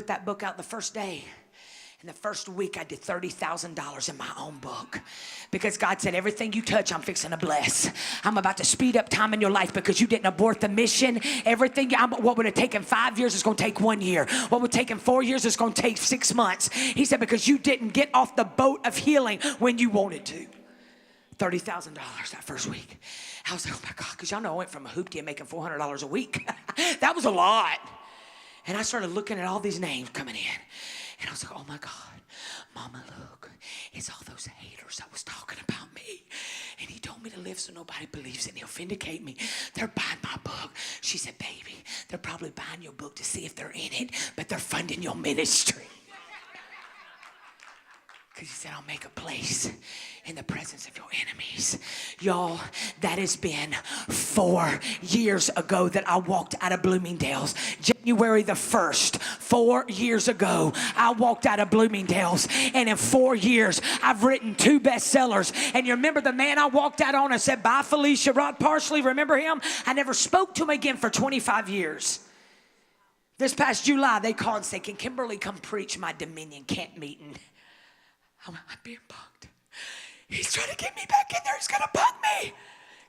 put that book out the first day. In the first week, I did $30,000 in my own book because God said, everything you touch, I'm fixing to bless. I'm about to speed up time in your life because you didn't abort the mission. Everything, what would have taken 5 years is going to take 1 year. What would have taken 4 years is going to take 6 months. He said, because you didn't get off the boat of healing when you wanted to. $30,000 that first week. I was like, oh my God, because y'all know I went from a hoopty and making $400 a week. That was a lot. And I started looking at all these names coming in. And I was like, oh my God, Mama, look, it's all those haters that was talking about me. And he told me to live so nobody believes it and he'll vindicate me. They're buying my book. She said, baby, they're probably buying your book to see if they're in it, but they're funding your ministry. Because he said, I'll make a place in the presence of your enemies. Y'all, that has been 4 years ago that I walked out of Bloomingdale's. January the 1st, 4 years ago, I walked out of Bloomingdale's. And in 4 years, I've written 2 bestsellers. And you remember the man I walked out on and said, bye, Felicia, Rod Parsley, remember him? I never spoke to him again for 25 years. This past July, they called and said, can Kimberly come preach my Dominion camp meeting? I'm being bugged. He's trying to get me back in there. He's going to bug me.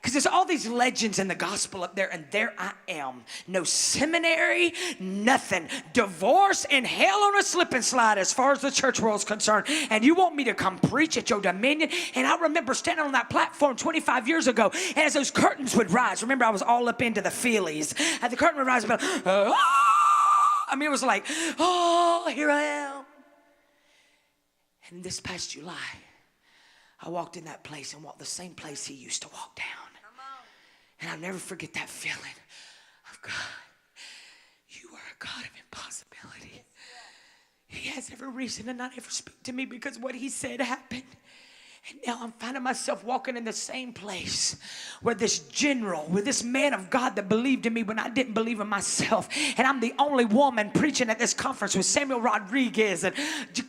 Because there's all these legends in the gospel up there, and there I am. No seminary, nothing. Divorce and hell on a slip and slide as far as the church world's concerned. And you want me to come preach at your Dominion? And I remember standing on that platform 25 years ago, and as those curtains would rise, remember I was all up into the feelies, and the curtain would rise, and I mean, it was like, oh, here I am. And this past July, I walked in that place and walked the same place he used to walk down. And I'll never forget that feeling of God. You are a God of impossibility. He has every reason to not ever speak to me because what he said happened. And now I'm finding myself walking in the same place where this general, with this man of God that believed in me when I didn't believe in myself. And I'm the only woman preaching at this conference with Samuel Rodriguez and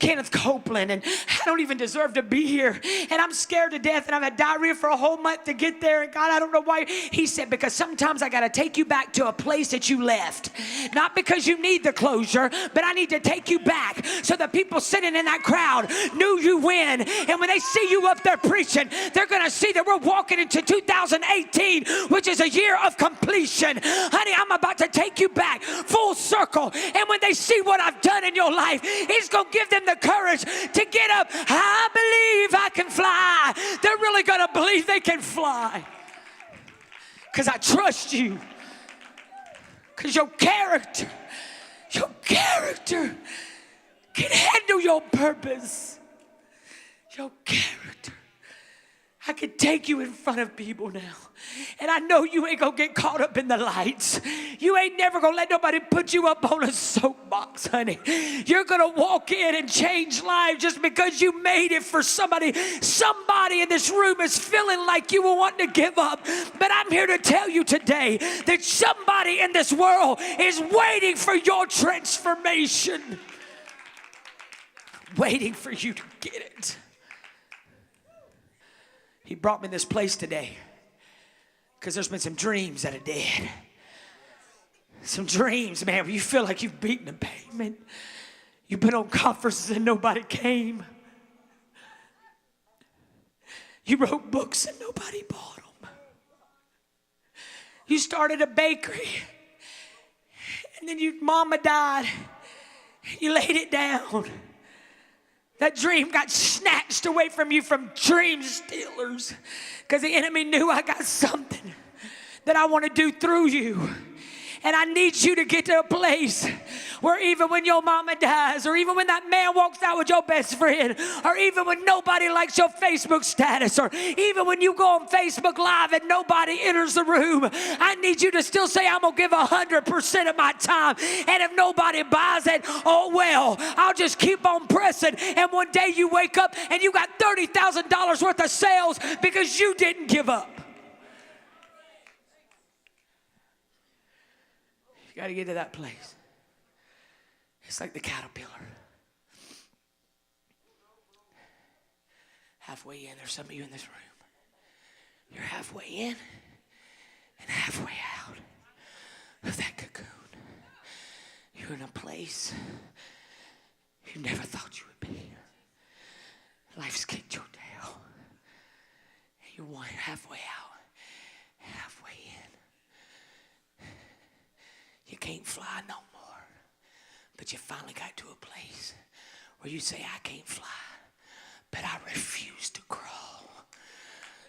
Kenneth Copeland. And I don't even deserve to be here. And I'm scared to death. And I've had diarrhea for a whole month to get there. And God, I don't know why. He said, because sometimes I got to take you back to a place that you left. Not because you need the closure, but I need to take you back so the people sitting in that crowd knew you win. And when they see you up there preaching, they're going to see that we're walking into 2018, which is a year of completion. Honey, I'm about to take you back full circle. And when they see what I've done in your life, it's going to give them the courage to get up. I believe I can fly. They're really going to believe they can fly. Because I trust you. Because your character can handle your purpose. Your character. I can take you in front of people now. And I know you ain't going to get caught up in the lights. You ain't never going to let nobody put you up on a soapbox, honey. You're going to walk in and change lives just because you made it for somebody. Somebody in this room is feeling like you will want to give up. But I'm here to tell you today that somebody in this world is waiting for your transformation. Waiting for you to get it. He brought me this place today because there's been some dreams that are dead. Some dreams, man, where you feel like you've beaten the pavement. You've been on conferences and nobody came. You wrote books and nobody bought them. You started a bakery and then your mama died. You laid it down. That dream got snatched away from you from dream stealers because the enemy knew I got something that I want to do through you. And I need you to get to a place where even when your mama dies, or even when that man walks out with your best friend, or even when nobody likes your Facebook status, or even when you go on Facebook Live and nobody enters the room, I need you to still say, I'm going to give 100% of my time. And if nobody buys it, oh well, I'll just keep on pressing. And one day you wake up and you got $30,000 worth of sales because you didn't give up. You got to get to that place. It's like the caterpillar. Halfway in, there's some of you in this room. You're halfway in and halfway out of that cocoon. You're in a place you never thought you would be. Life's kicked your tail. And you're halfway out, halfway in. You can't fly no more. But you finally got to a place where you say, I can't fly, but I refuse to crawl.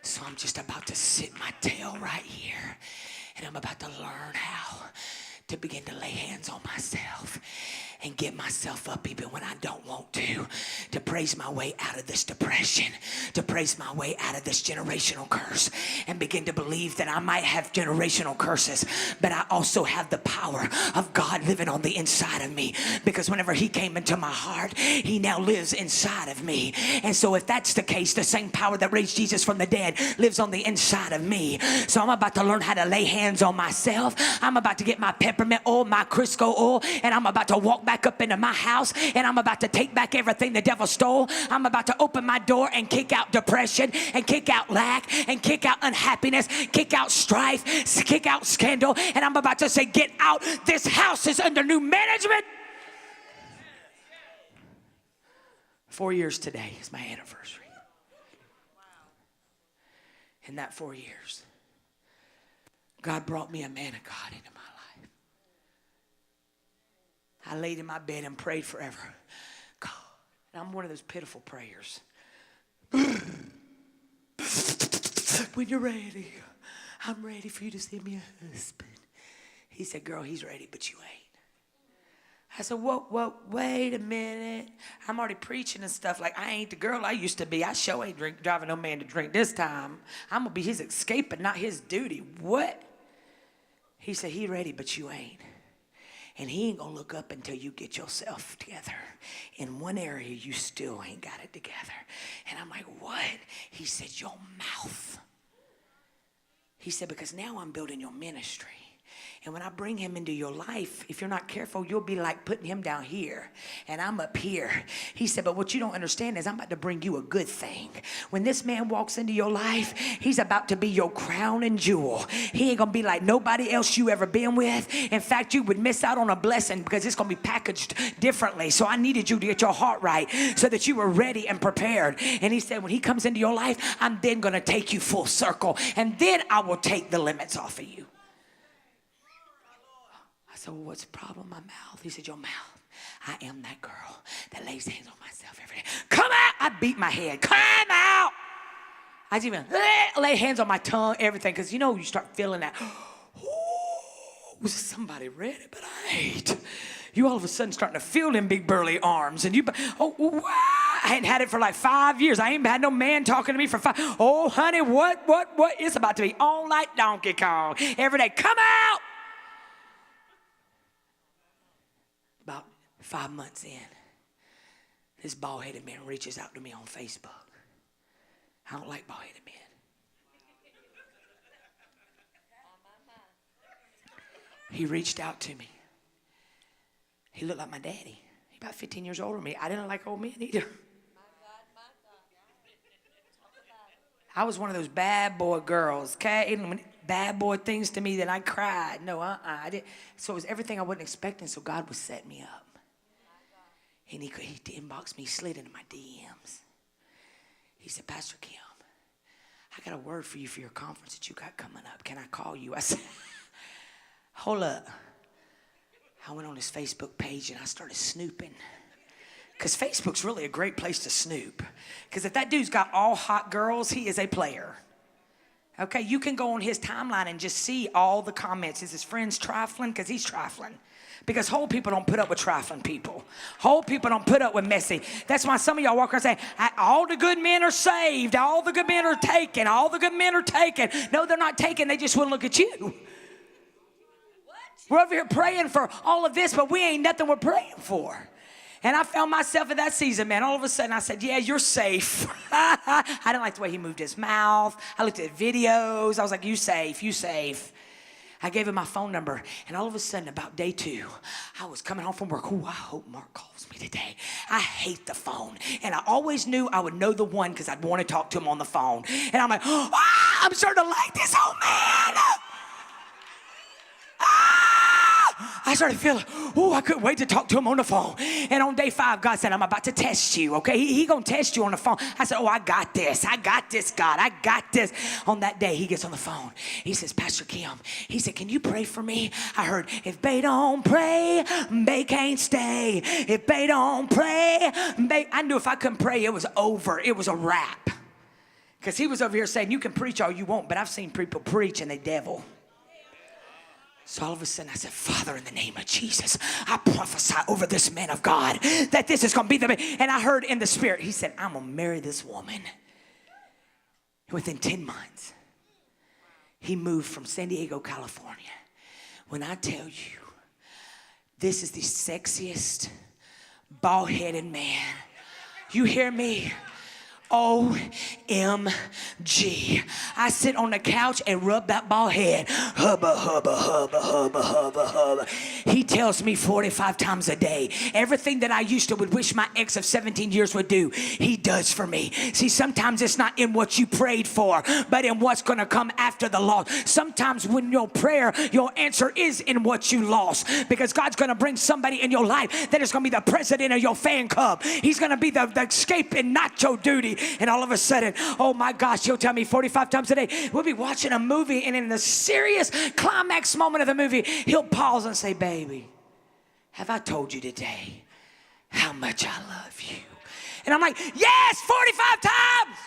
So I'm just about to sit my tail right here, and I'm about to learn how to begin to lay hands on myself and get myself up even when I don't want to praise my way out of this depression, to praise my way out of this generational curse, and begin to believe that I might have generational curses, but I also have the power of God living on the inside of me, because whenever he came into my heart, he now lives inside of me. And so if that's the case, the same power that raised Jesus from the dead lives on the inside of me. So I'm about to learn how to lay hands on myself. I'm about to get my peppermint oil, my Crisco oil, and I'm about to walk back up into my house, and I'm about to take back everything the devil stole. I'm about to open my door and kick out depression, and kick out lack, and kick out unhappiness, kick out strife, kick out scandal, and I'm about to say, get out. This house is under new management. 4 years today is my anniversary. In that 4 years, God brought me a man of God into my life. I laid in my bed and prayed forever. God, and I'm one of those pitiful prayers. When you're ready, I'm ready for you to send me a husband. He said, girl, he's ready, but you ain't. I said, whoa, wait a minute. I'm already preaching and stuff like I ain't the girl I used to be. I sure ain't driving no man to drink this time. I'm going to be his escape, but not his duty. What? He said, he ready, but you ain't. And he ain't going to look up until you get yourself together. In one area, you still ain't got it together. And I'm like, what? He said, your mouth. He said, because now I'm building your ministry. And when I bring him into your life, if you're not careful, you'll be like putting him down here and I'm up here. He said, but what you don't understand is I'm about to bring you a good thing. When this man walks into your life, he's about to be your crown and jewel. He ain't going to be like nobody else you ever been with. In fact, you would miss out on a blessing because it's going to be packaged differently. So I needed you to get your heart right so that you were ready and prepared. And he said, when he comes into your life, I'm then going to take you full circle. And then I will take the limits off of you. I said, well, what's the problem? My mouth. He said, your mouth. I am that girl that lays hands on myself every day. Come out. I beat my head. Come out. I just even lay hands on my tongue, everything. Because, you know, you start feeling that. Oh, was somebody ready? But I ain't. You all of a sudden starting to feel them big burly arms. And you, I hadn't had it for like 5 years. I ain't had no man talking to me for 5. Oh, honey, what? It's about to be on like Donkey Kong. Every day, come out. About 5 months in, this bald-headed man reaches out to me on Facebook. I don't like bald-headed men. He reached out to me. He looked like my daddy. He about 15 years older than me. I didn't like old men either. I was one of those bad boy girls, okay? And bad boy things to me that I cried. No, I didn't. So it was everything I wasn't expecting, so God would set me up. And he inboxed me, slid into my DMs. He said, Pastor Kim, I got a word for you for your conference that you got coming up. Can I call you? I said, hold up. I went on his Facebook page and I started snooping. Because Facebook's really a great place to snoop. Because if that dude's got all hot girls, he is a player. Okay, you can go on his timeline and just see all the comments. Is his friends trifling? Because he's trifling. Because whole people don't put up with trifling people. Whole people don't put up with messy. That's why some of y'all walk around saying, all the good men are saved. All the good men are taken. All the good men are taken. No, they're not taken. They just wouldn't look at you. We're over here praying for all of this, but we ain't nothing we're praying for. And I found myself in that season, man. All of a sudden, I said, yeah, you're safe. I didn't like the way he moved his mouth. I looked at videos. I was like, you safe, you safe. I gave him my phone number. And all of a sudden, about day 2, I was coming home from work. Oh, I hope Mark calls me today. I hate the phone. And I always knew I would know the one because I'd want to talk to him on the phone. And I'm like, I'm starting to like this old man. I started feeling, oh, I couldn't wait to talk to him on the phone. And on day 5, God said, I'm about to test you, okay? He gonna test you on the phone. I said, oh, I got this, God, I got this. On that day, he gets on the phone. He says, Pastor Kim, he said, can you pray for me? I heard, if they don't pray, they can't stay. If they don't pray, I knew if I couldn't pray, it was over. It was a wrap. Because he was over here saying, you can preach all you want, but I've seen people preach and they devil. So all of a sudden I said, Father, in the name of Jesus, I prophesy over this man of God that this is going to be the man. And I heard in the spirit, he said, I'm going to marry this woman. Within 10 months, he moved from San Diego, California. When I tell you, this is the sexiest, bald-headed man. You hear me? OMG. I sit on the couch and rub that bald head. Hubba, hubba, hubba, hubba, hubba, hubba. He tells me 45 times a day. Everything that I used to would wish my ex of 17 years would do, he does for me. See, sometimes it's not in what you prayed for, but in what's going to come after the loss. Sometimes when your prayer, your answer is in what you lost. Because God's going to bring somebody in your life that is going to be the president of your fan club. He's going to be the escape and nacho duty. And all of a sudden, oh my gosh, he'll tell me 45 times a day, we'll be watching a movie, and in the serious climax moment of the movie, he'll pause and say, baby, have I told you today how much I love you? And I'm like, yes, 45 times.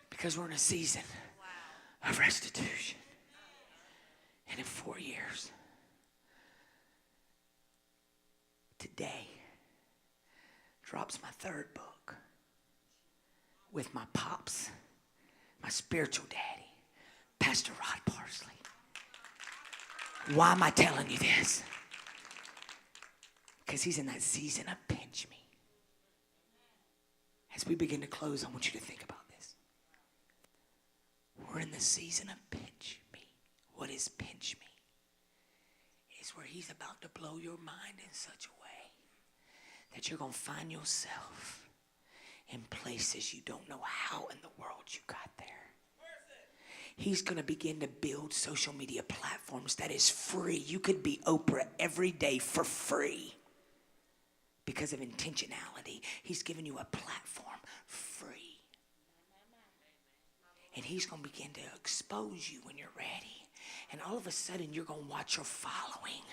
Because we're in a season of restitution. And in 4 years, today, drops my 3rd book with my pops, my spiritual daddy, Pastor Rod Parsley. Why am I telling you this? Because he's in that season of pinch me. As we begin to close, I want you to think about this. We're in the season of pinch me. What is pinch me? It's where he's about to blow your mind in such a way that you're going to find yourself in places you don't know how in the world you got there. He's going to begin to build social media platforms that is free. You could be Oprah every day for free because of intentionality. He's giving you a platform free. And he's going to begin to expose you when you're ready. And all of a sudden, you're going to watch your following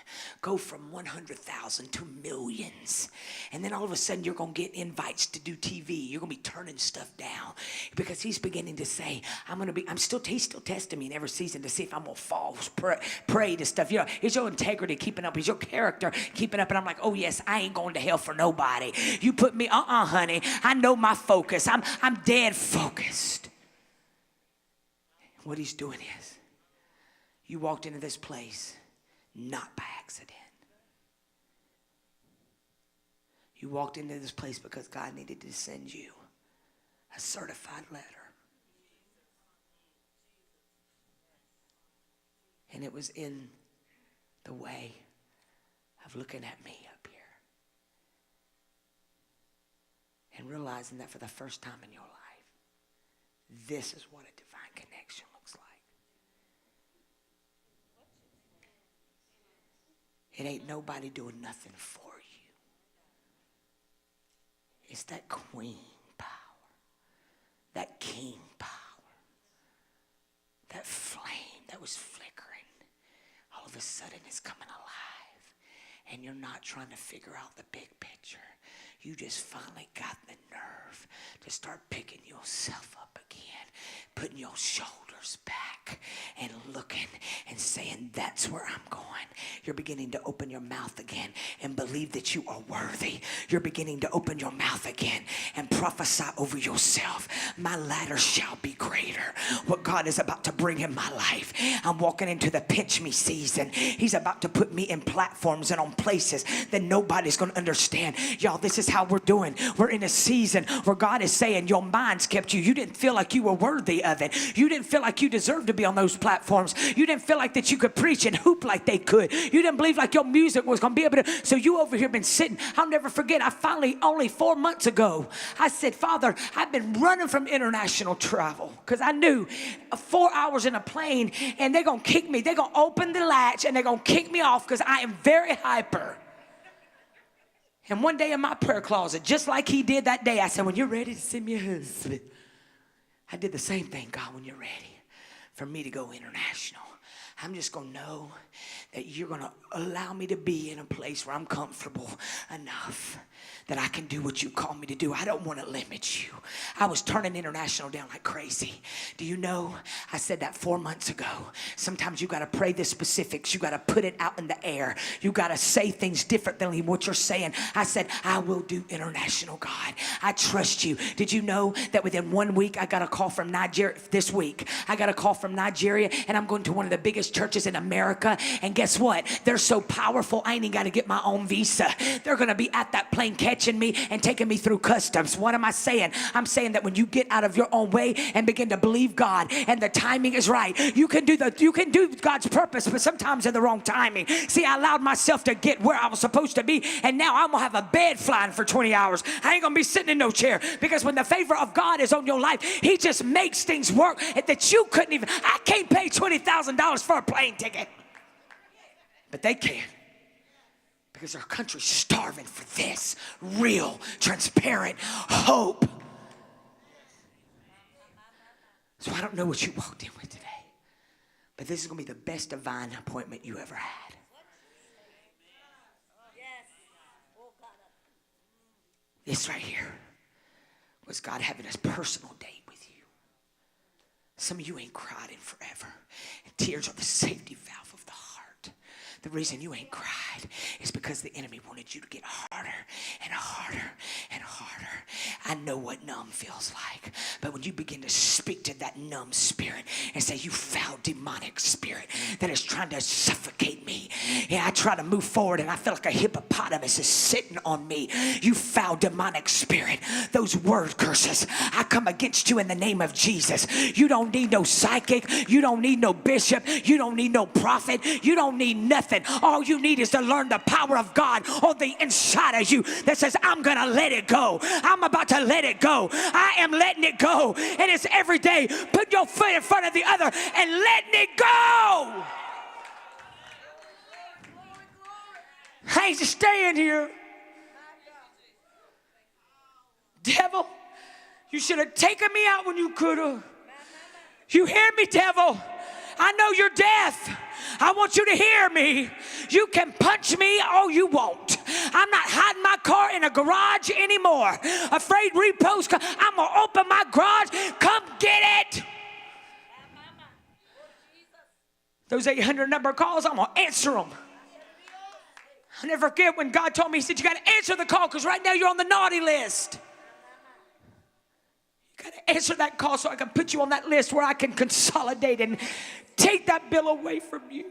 go from 100,000 to millions. And then all of a sudden, you're going to get invites to do TV. You're going to be turning stuff down because he's beginning to say, he's still testing me in every season to see if I'm going to fall prey to stuff. You know, is your integrity keeping up? Is your character keeping up? And I'm like, oh, yes, I ain't going to hell for nobody. You put me, honey. I know my focus. I'm dead focused. What he's doing is, you walked into this place not by accident. You walked into this place because God needed to send you a certified letter. And it was in the way of looking at me up here and realizing that for the first time in your life, this is what a divine connection looks like. It ain't nobody doing nothing for you. It's that queen power, that king power, that flame that was flickering. All of a sudden it's coming alive. And you're not trying to figure out the big picture. You just finally got the nerve to start picking yourself up again, putting your shoulders back and looking and saying, that's where I'm going. You're beginning to open your mouth again and believe that you are worthy. You're beginning to open your mouth again and prophesy over yourself. My ladder shall be greater. What God is about to bring in my life. I'm walking into the pinch me season. He's about to put me in platforms and on places that nobody's going to understand. Y'all, this is how we're doing. We're in a season where God is saying your mind's kept you. You didn't feel like you were worthy of it. You didn't feel like like you deserved to be on those platforms. You didn't feel like that you could preach and hoop like they could. You didn't believe like your music was going to be able to. So you over here been sitting. I'll never forget. I finally, only 4 months ago, I said, Father, I've been running from international travel because I knew 4 hours in a plane and they're going to kick me. They're going to open the latch and they're going to kick me off because I am very hyper. And one day in my prayer closet, just like he did that day, I said, when you're ready to send me a husband, I did the same thing, God, when you're ready for me to go international. I'm just going to know that you're going to allow me to be in a place where I'm comfortable enough that I can do what you call me to do. I don't want to limit you. I was turning international down like crazy. Do you know? I said that 4 months ago. Sometimes you got to pray the specifics. You got to put it out in the air. You got to say things different than what you're saying. I said, I will do international, God. I trust you. Did you know that within 1 week, I got a call from Nigeria this week? I got a call from Nigeria, and I'm going to one of the biggest churches in America. And guess what? They're so powerful, I ain't even got to get my own visa. They're going to be at that plane catching me and taking me through customs. What am I saying? I'm saying that when you get out of your own way and begin to believe God and the timing is right, you can do God's purpose, but sometimes in the wrong timing. See, I allowed myself to get where I was supposed to be, and now I'm gonna have a bed flying for 20 hours. I ain't gonna be sitting in no chair, because when the favor of God is on your life, he just makes things work that you couldn't even. I can't pay $20,000 for a plane ticket, but they can. Because our country's starving for this real, transparent hope. So I don't know what you walked in with today, but this is going to be the best divine appointment you ever had. This right here was God having a personal date with you. Some of you ain't cried in forever, and tears are the safety valve of the heart. The reason you ain't cried is because the enemy wanted you to get harder and harder and harder. I know what numb feels like, but when you begin to speak to that numb spirit and say, you foul demonic spirit that is trying to suffocate me. Yeah, I try to move forward and I feel like a hippopotamus is sitting on me. You foul demonic spirit. Those word curses, I come against you in the name of Jesus. You don't need no psychic. You don't need no bishop. You don't need no prophet. You don't need nothing. All you need is to learn the power of God on the inside of you that says, I'm going to let it go. I'm about to let it go. I am letting it go. And it's every day. Put your foot in front of the other and letting it go. I ain't just staying here. Devil, you should have taken me out when you could have. You hear me, devil? I know you're deaf. I want you to hear me. You can punch me all you want. I'm not hiding my car in a garage anymore. Afraid repos. I'm going to open my garage. Come get it. Those 800 number calls, I'm going to answer them. I never forget when God told me, he said, you got to answer the call because right now you're on the naughty list. You got to answer that call so I can put you on that list where I can consolidate and take that bill away from you.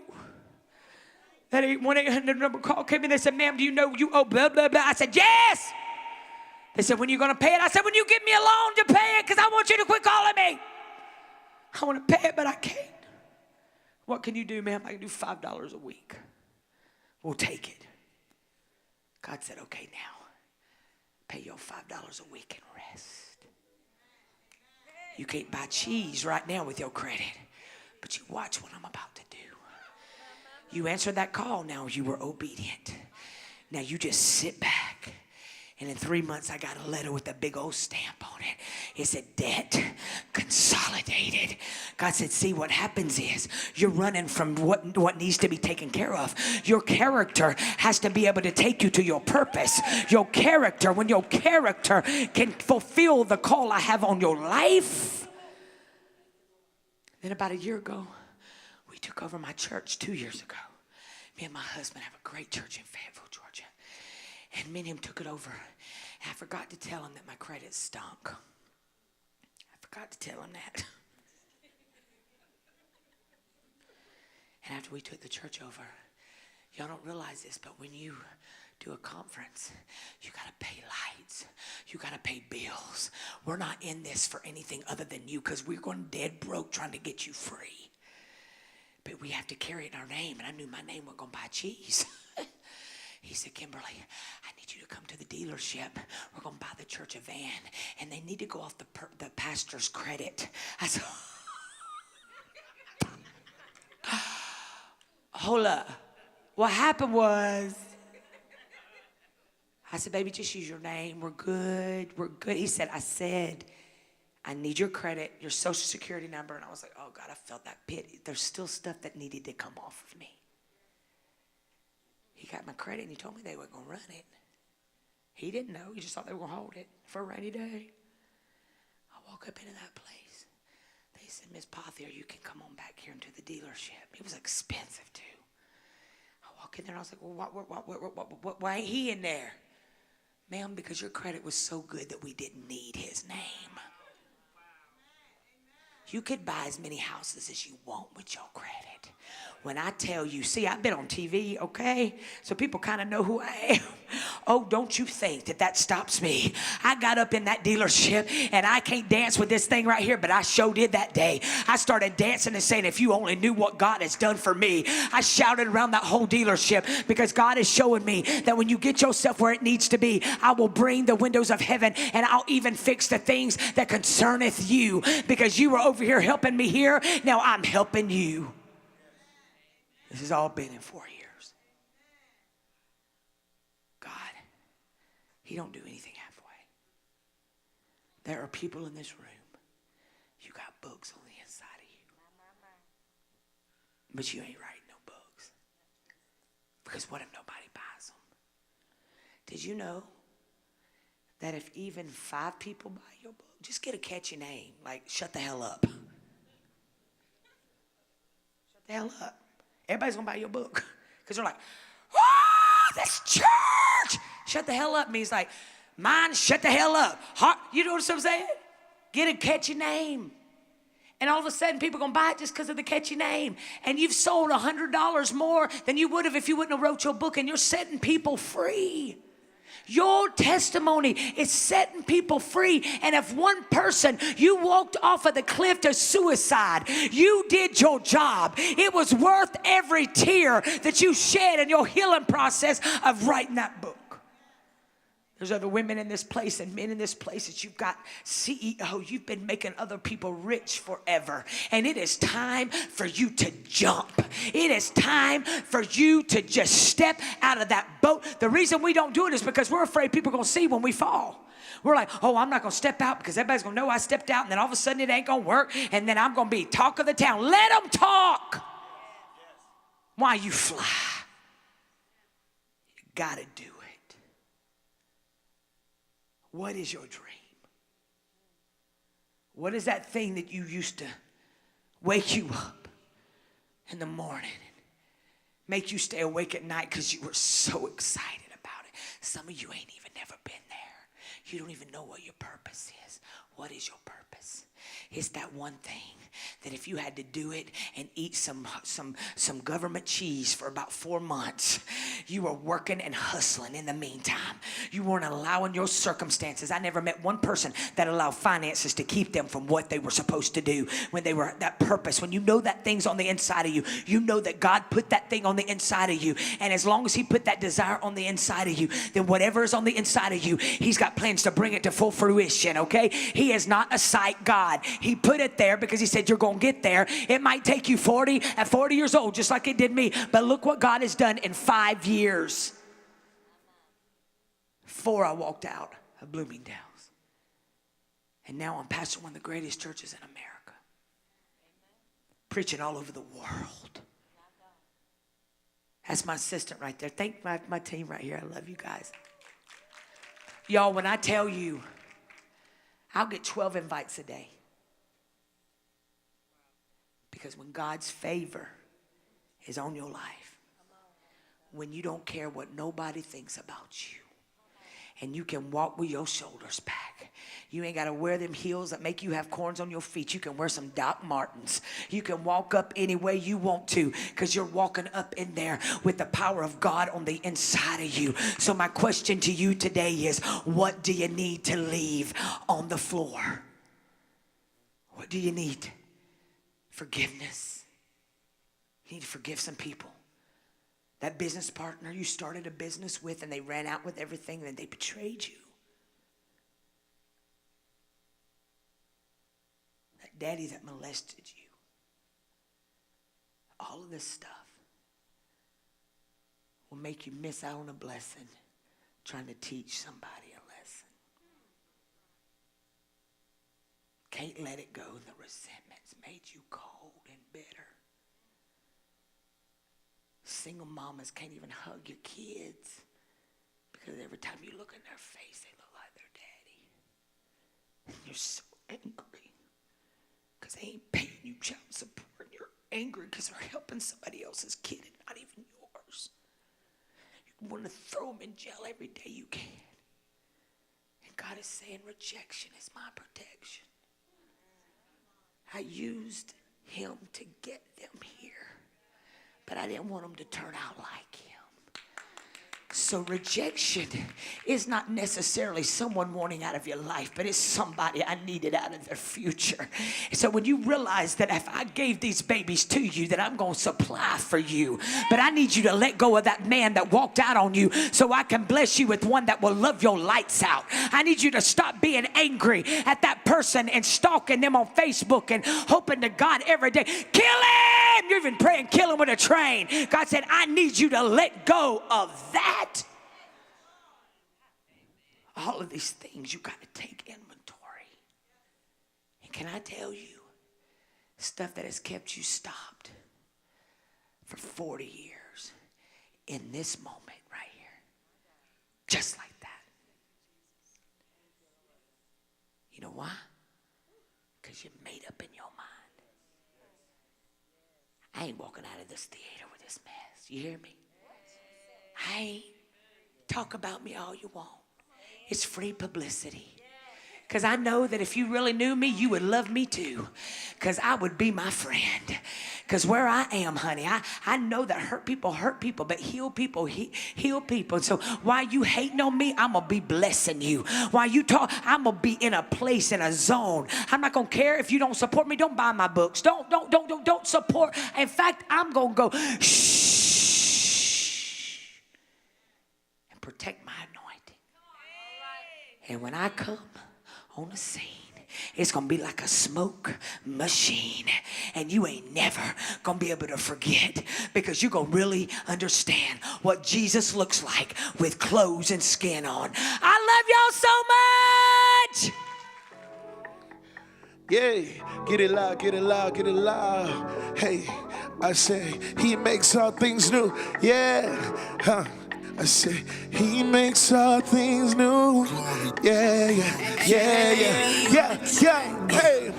That 1-800 number call came in. They said, ma'am, do you know you owe blah, blah, blah? I said, yes. They said, when are you going to pay it? I said, when you give me a loan to pay it, because I want you to quit calling me. I want to pay it, but I can't. What can you do, ma'am? I can do $5 a week. We'll take it. God said, okay, now pay your $5 a week and rest. You can't buy cheese right now with your credit, but you watch what I'm about to do. You answered that call. Now you were obedient. Now you just sit back. And in 3 months, I got a letter with a big old stamp on it. It said, debt consolidated. God said, see, what happens is you're running from what needs to be taken care of. Your character has to be able to take you to your purpose. Your character, when your character can fulfill the call I have on your life. Then about a year ago, we took over my church 2 years ago. Me and my husband have a great church in Fayetteville, Georgia. And me and him took it over. And I forgot to tell him that my credit stunk. I forgot to tell him that. And after we took the church over, y'all don't realize this, but when you do a conference. You got to pay lights. You got to pay bills. We're not in this for anything other than you, because we're going dead broke trying to get you free. But we have to carry it in our name. And I knew my name wasn't going to buy cheese. He said, Kimberly, I need you to come to the dealership. We're going to buy the church a van. And they need to go off the pastor's credit. I said, hold up. What happened was, I said, baby, just use your name. We're good. We're good. He said, I need your credit, your social security number. And I was like, oh, God, I felt that pit. There's still stuff that needed to come off of me. He got my credit, and he told me they weren't going to run it. He didn't know. He just thought they were going to hold it for a rainy day. I walk up into that place. They said, Miss Pothier, you can come on back here into the dealership. It was expensive, too. I walk in there, and I was like, well, why ain't he in there? Ma'am, because your credit was so good that we didn't need his name. You could buy as many houses as you want with your credit. When I tell you, see, I've been on TV, okay? So people kind of know who I am. Oh, don't you think that stops me. I got up in that dealership, and I can't dance with this thing right here, but I sure did that day. I started dancing and saying, if you only knew what God has done for me. I shouted around that whole dealership, because God is showing me that when you get yourself where it needs to be, I will bring the windows of heaven, and I'll even fix the things that concerneth you, because you were over here helping me here. Now I'm helping you. This has all been in 4 years. God, he don't do anything halfway. There are people in this room, you got books on the inside of you. But you ain't writing no books. Because what if nobody buys them? Did you know that if even 5 people buy your book, just get a catchy name, like Shut the Hell Up. Shut the hell up. Everybody's going to buy your book. Because they're like, oh, this church. Shut the hell up means like, mine, shut the hell up. You know what I'm saying? Get a catchy name. And all of a sudden, people are going to buy it just because of the catchy name. And you've sold $100 more than you would have if you wouldn't have wrote your book. And you're setting people free. Your testimony is setting people free. And if one person, you walked off of the cliff to suicide, you did your job. It was worth every tear that you shed in your healing process of writing that book. There's other women in this place and men in this place that you've got CEO. You've been making other people rich forever. And it is time for you to jump. It is time for you to just step out of that boat. The reason we don't do it is because we're afraid people are going to see when we fall. We're like, oh, I'm not going to step out because everybody's going to know I stepped out. And then all of a sudden it ain't going to work. And then I'm going to be talk of the town. Let them talk. Why you fly. You got to do it. What is your dream? What is that thing that you used to wake you up in the morning and make you stay awake at night because you were so excited about it? Some of you ain't even never been there. You don't even know what your purpose is. What is your purpose? It's that one thing that if you had to do it and eat some government cheese for about 4 months, you were working and hustling in the meantime. You weren't allowing your circumstances. I never met one person that allowed finances to keep them from what they were supposed to do when they were that purpose. When you know that thing's on the inside of you, you know that God put that thing on the inside of you. And as long as he put that desire on the inside of you, then whatever is on the inside of you, he's got plans to bring it to full fruition, okay? He is not a sight God. He put it there because he said you're going to get there. It might take you 40 years old, just like it did me. But look what God has done in 5 years. 4, I walked out of Bloomingdale's. And now I'm pastoring one of the greatest churches in America. Preaching all over the world. That's my assistant right there. Thank my team right here. I love you guys. Y'all, when I tell you, I'll get 12 invites a day. Because when God's favor is on your life, when you don't care what nobody thinks about you, and you can walk with your shoulders back, You ain't got to wear them heels that make you have corns on your feet. You can wear some Doc Martens. You can walk up any way you want to because you're walking up in there with the power of God on the inside of you. So my question to you today is, what do you need to leave on the floor? What do you need? Forgiveness. You need to forgive some people. That business partner you started a business with and they ran out with everything and they betrayed you. Daddy that molested you. All of this stuff will make you miss out on a blessing trying to teach somebody a lesson. Can't let it go. The resentment's made you cold and bitter. Single mamas can't even hug your kids because every time you look in their face, they look like their daddy. And you're so angry. Because they ain't paying you child support. And you're angry because they're helping somebody else's kid and not even yours. You want to throw them in jail every day you can. And God is saying rejection is my protection. I used him to get them here. But I didn't want them to turn out like him. So rejection is not necessarily someone wanting out of your life, but it's somebody I needed out of their future. So when you realize that if I gave these babies to you, that I'm going to supply for you, but I need you to let go of that man that walked out on you so I can bless you with one that will love your lights out. I need you to stop being angry at that person and stalking them on Facebook and hoping to God every day, kill him! You're even praying, kill him with a train. God said, I need you to let go of that. All of these things, you got to take inventory. And can I tell you, stuff that has kept you stopped for 40 years in this moment right here, just like that. You know why? Because you made up in your mind. I ain't walking out of this theater with this mess. You hear me? I ain't. Talk about me all you want. It's free publicity. Because I know that if you really knew me, you would love me too. Because I would be my friend. Because where I am, honey, I know that hurt people, but heal people, heal people. So while you hating on me, I'm going to be blessing you. While you talk, I'm going to be in a place, in a zone. I'm not going to care if you don't support me. Don't buy my books. Don't support. In fact, I'm going to go, shh, and protect my anointing. And when I come on the scene, it's going to be like a smoke machine. And you ain't never going to be able to forget, because you're going to really understand what Jesus looks like with clothes and skin on. I love y'all so much. Yeah, get it loud, get it loud, get it loud. Hey, I say, he makes all things new. Yeah, huh. I say, he makes all things new. Yeah, yeah, yeah, yeah, yeah, yeah. Hey,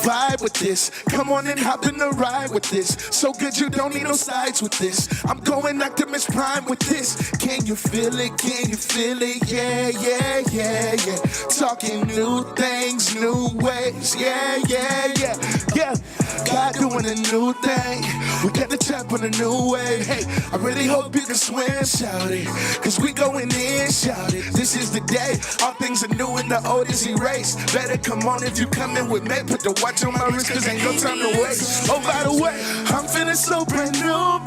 vibe with this. Come on and hop in the ride with this. So good you don't need no sides with this. I'm going Optimus Prime with this. Can you feel it? Can you feel it? Yeah, yeah, yeah, yeah. Talking new things, new ways. Yeah, yeah, yeah, yeah. God doing a new thing. We got the tap on a new way. Hey, I really hope you can swim, shout it. Cause we going in, shout it. This is the day. All things are new and the old is erased. Better come on if you coming with me. Put the watch on my wrist, cause ain't no time to waste. Oh, by the way, I'm feeling so brand new,